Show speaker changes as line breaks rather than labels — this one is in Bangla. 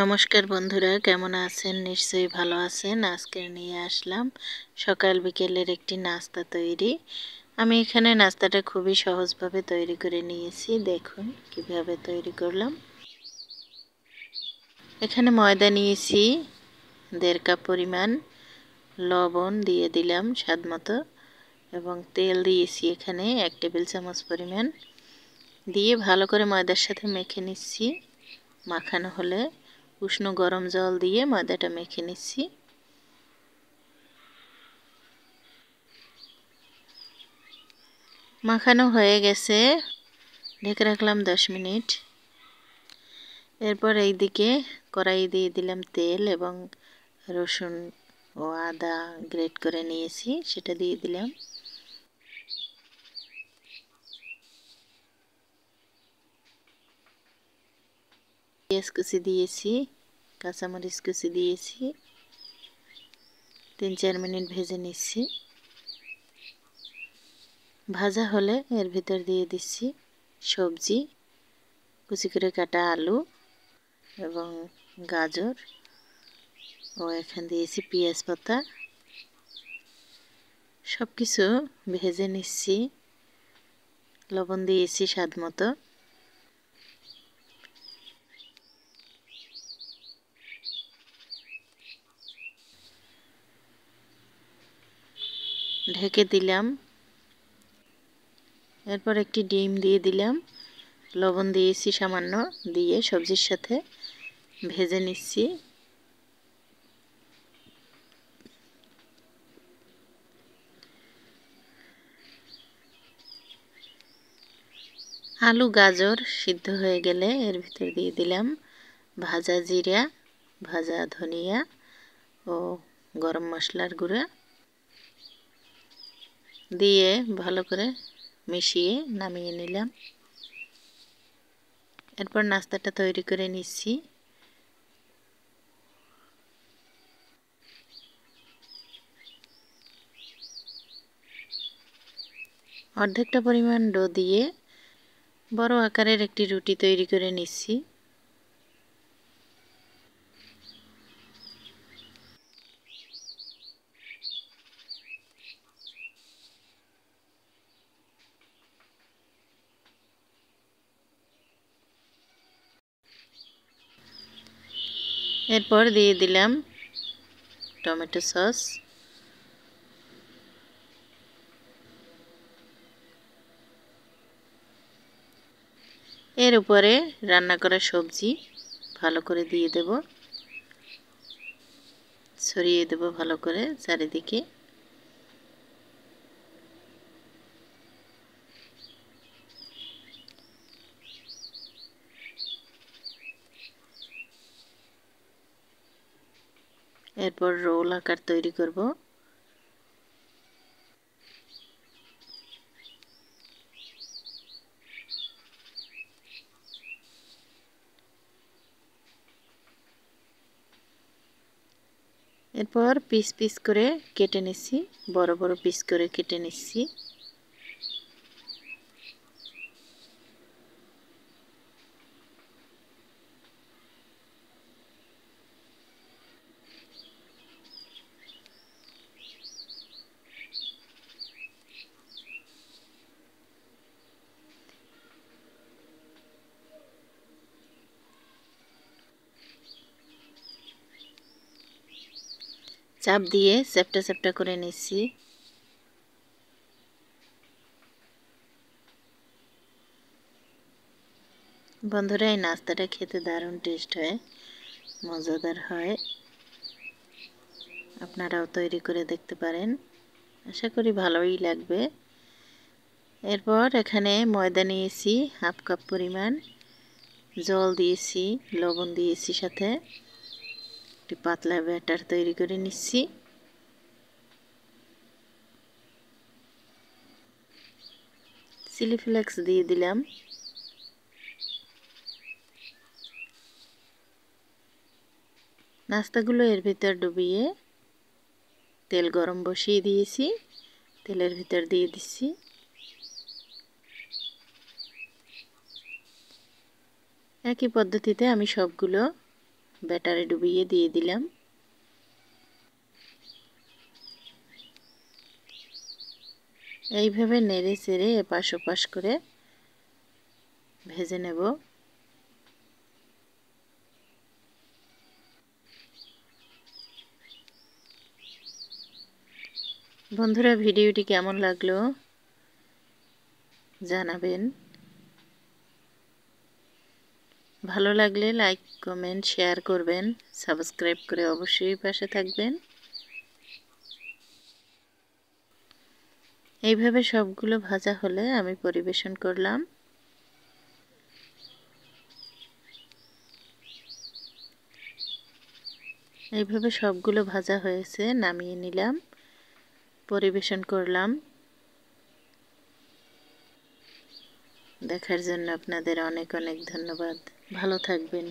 নমস্কার বন্ধুরা, কেমন আছেন? নিশ্চয়ই ভালো আছেন। আজকে নিয়ে আসলাম সকাল বিকেলের একটি নাস্তা তৈরি। আমি এখানে নাস্তাটা খুবই সহজভাবে তৈরি করে নিয়েছি। দেখুন কিভাবে তৈরি করলাম। এখানে ময়দা নিয়েছি 1.5 কাপ পরিমাণ, লবণ দিয়ে দিলাম স্বাদ মতো এবং তেল দিয়েছি এখানে 1 টেবিল চামচ পরিমাণ। দিয়ে ভালো করে ময়দার সাথে মেখে নিচ্ছি। মাখানো হলে উষ্ণ গরম জল দিয়ে ময়দাটা মেখে নিচ্ছি। মাখানো হয়ে গেছে, ঢেকে রাখলাম 10 মিনিট। এরপর এইদিকে কড়াই দিয়ে দিলাম তেল এবং রসুন ও আদা গ্রেট করে নিয়েছি, সেটা দিয়ে দিলাম। পেঁয়াজ কুচি দিয়েছি, কাঁচামরিচ কুচি দিয়েছি। 3-4 মিনিট ভেজে নিচ্ছি। ভাজা হলে এর ভিতর দিয়ে দিচ্ছি সবজি, কুচি করে কাটা আলু এবং গাজর ও এখানে দিয়েছি পেঁয়াজ পাতা। সব কিছু ভেজে নিচ্ছি। লবণ দিয়েছি স্বাদ মতো। ঢেকে দিলাম। এরপর একটি ডিম দিয়ে দিলাম, লবণ দিয়েছি সামান্য, দিয়ে সবজির সাথে ভেজে নিচ্ছি। আলু গাজর সিদ্ধ হয়ে গেলে এর ভিতর দিয়ে দিলাম ভাজা জিরা, ভাজা ধনিয়া ও গরম মশলার গুঁড়া দিয়ে ভালো করে মিশিয়ে নামিয়ে নিলাম। এরপর নাস্তাটা তৈরি করে নিচ্ছি। অর্ধেকটা পরিমাণ ডো দিয়ে বড় আকারের একটি রুটি তৈরি করে নিচ্ছি। এরপর দিয়ে দিলাম টমেটো সস, এর উপরে রান্না করা সবজি ভালো করে দিয়ে দেব, ছড়িয়ে দেব ভালো করে চারিদিকে। এরপর রোল আকার তৈরি করব। এরপর পিস পিস করে কেটে নিচ্ছি, বড় বড় পিস করে কেটে নিচ্ছি। চাপ দিয়ে চ্যাপ্টা চ্যাপ্টা করে নিচ্ছি। বন্ধুরা, এই নাস্তাটা খেতে দারুণ টেস্ট হয়, মজাদার হয়। আপনারাও তৈরি করে দেখতে পারেন, আশা করি ভালোই লাগবে। এরপর এখানে ময়দা নিয়েছি 1/2 কাপ পরিমাণ, জল দিয়েছি, লবণ দিয়েছি, সাথে একটি পাতলা ব্যাটার তৈরি করে নিচ্ছি। চিলি ফ্লেক্স দিয়ে দিলাম। নাস্তাগুলো এর ভিতর ডুবিয়ে তেল গরম বসিয়ে দিয়েছি, তেলের ভিতর দিয়ে দিচ্ছি। একই পদ্ধতিতে আমি সবগুলো ব্যাটারে ডুবিয়ে দিয়ে দিলাম। এইভাবে নেড়ে চেড়ে এপাশ ওপাশ করে ভেজে নেব। বন্ধুরা, ভিডিওটি কেমন লাগলো জানাবেন। ভালো লাগলে লাইক, কমেন্ট, শেয়ার করবেন। সাবস্ক্রাইব করে অবশ্যই পাশে থাকবেন। এইভাবে সবগুলো ভাজা হলে আমি পরিবেশন করলাম। এইভাবে সবগুলো ভাজা হয়েছে, নামিয়ে নিলাম, পরিবেশন করলাম। দেখার জন্য আপনাদের অনেক অনেক ধন্যবাদ। ভালো থাকবেন।